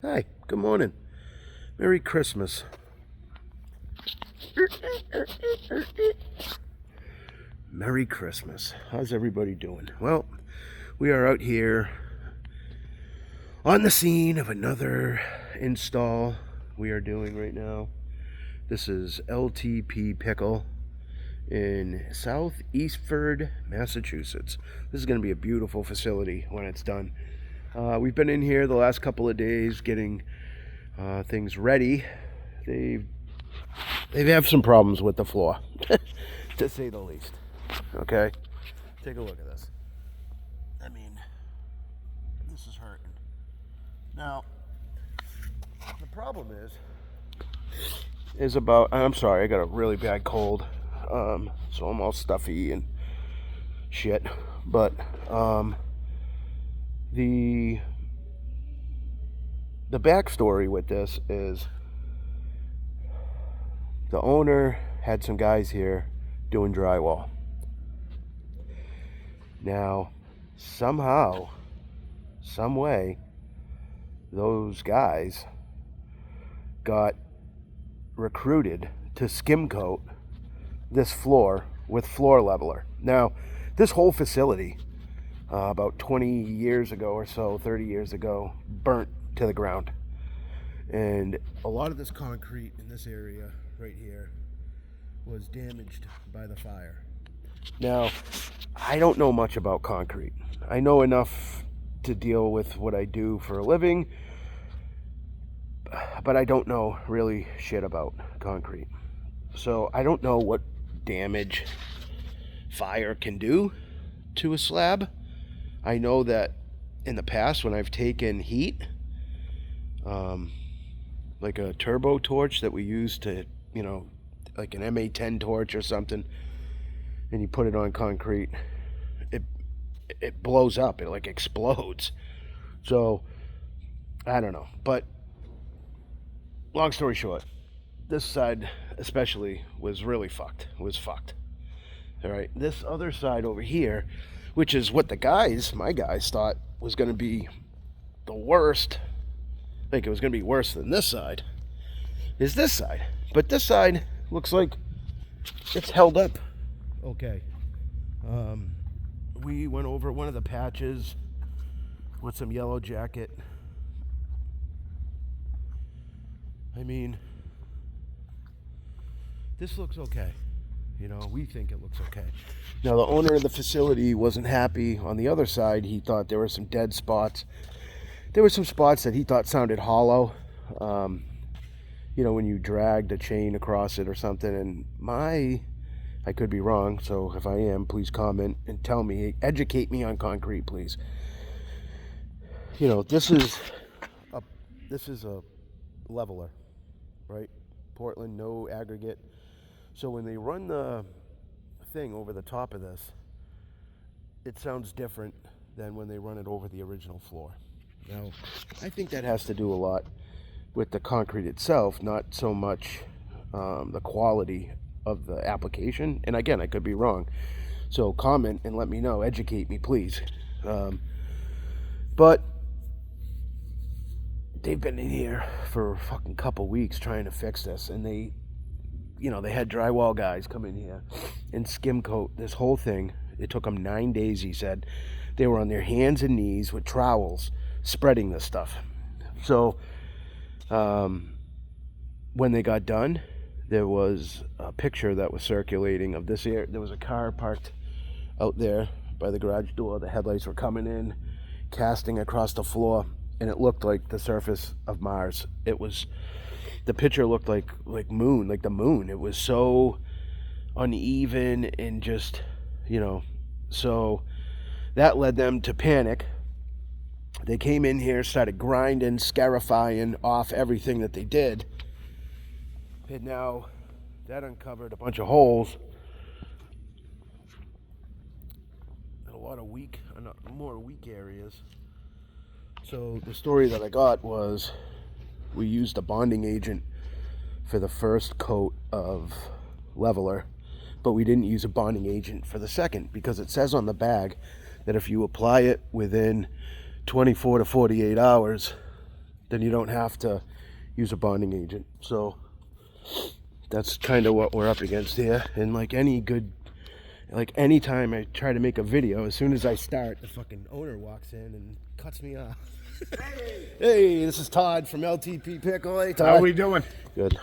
Hi, good morning. Merry Christmas. Merry Christmas. How's everybody doing? Well, we are out here on the scene of another install we are doing right now. This is LTP Pickle in South Eastford, Massachusetts. This is going to be a beautiful facility when it's done. We've been in here the last couple of days getting things ready. They have some problems with the floor, to say the least. Okay, take a look at this. I mean, this is hurting. Now, the problem is about. I'm sorry, I got a really bad cold, so I'm all stuffy and shit. But the backstory with this is the owner had some guys here doing drywall. Now, somehow, some way, those guys got recruited to skim coat this floor with floor leveler. Now, this whole facility, about 20 years ago or so, 30 years ago, burnt to the ground. And a lot of this concrete in this area right here was damaged by the fire. Now, I don't know much about concrete. I know enough to deal with what I do for a living, but I don't know really shit about concrete. So I don't know what damage fire can do to a slab. I know that in the past when I've taken heat, like a turbo torch that we use to, like an MA10 torch or something, and you put it on concrete, it blows up. It like explodes. So I don't know. But long story short, this side especially was really fucked. It was fucked. All right. This other side over here, which is what my guys thought was going to be the worst. I think it was going to be worse than this side. Is this side. But this side looks like it's held up okay. We went over one of the patches with some yellow jacket. I mean, this looks okay. We think it looks okay. Now, the owner of the facility wasn't happy. On the other side, he thought there were some dead spots. There were some spots that he thought sounded hollow. When you dragged a chain across it or something. And I could be wrong, so if I am, please comment and tell me. Educate me on concrete, please. This is a leveler, right? Portland, no aggregate. So when they run the thing over the top of this, it sounds different than when they run it over the original floor. Now, I think that has to do a lot with the concrete itself, not so much the quality of the application. And again, I could be wrong. So comment and let me know. Educate me, please. But they've been in here for a fucking couple weeks trying to fix this. And they had drywall guys come in here and skim coat this whole thing. It took them 9 days, he said. They were on their hands and knees with trowels spreading this stuff. So when they got done, there was a picture that was circulating of this area. There was a car parked out there by the garage door. The headlights were coming in, casting across the floor, and it looked like the surface of Mars. The picture looked like the moon. It was so uneven and just, so that led them to panic. They came in here, started grinding, scarifying off everything that they did. And now that uncovered a bunch of holes and a lot of more weak areas. So the story that I got was we used a bonding agent for the first coat of leveler, but we didn't use a bonding agent for the second because it says on the bag that if you apply it within 24 to 48 hours, then you don't have to use a bonding agent. So that's kind of what we're up against here. And like any time I try to make a video, as soon as I start, the fucking owner walks in and cuts me off. Hey, this is Todd from LTP Pickleball. Hey, Todd. How are we doing? Good.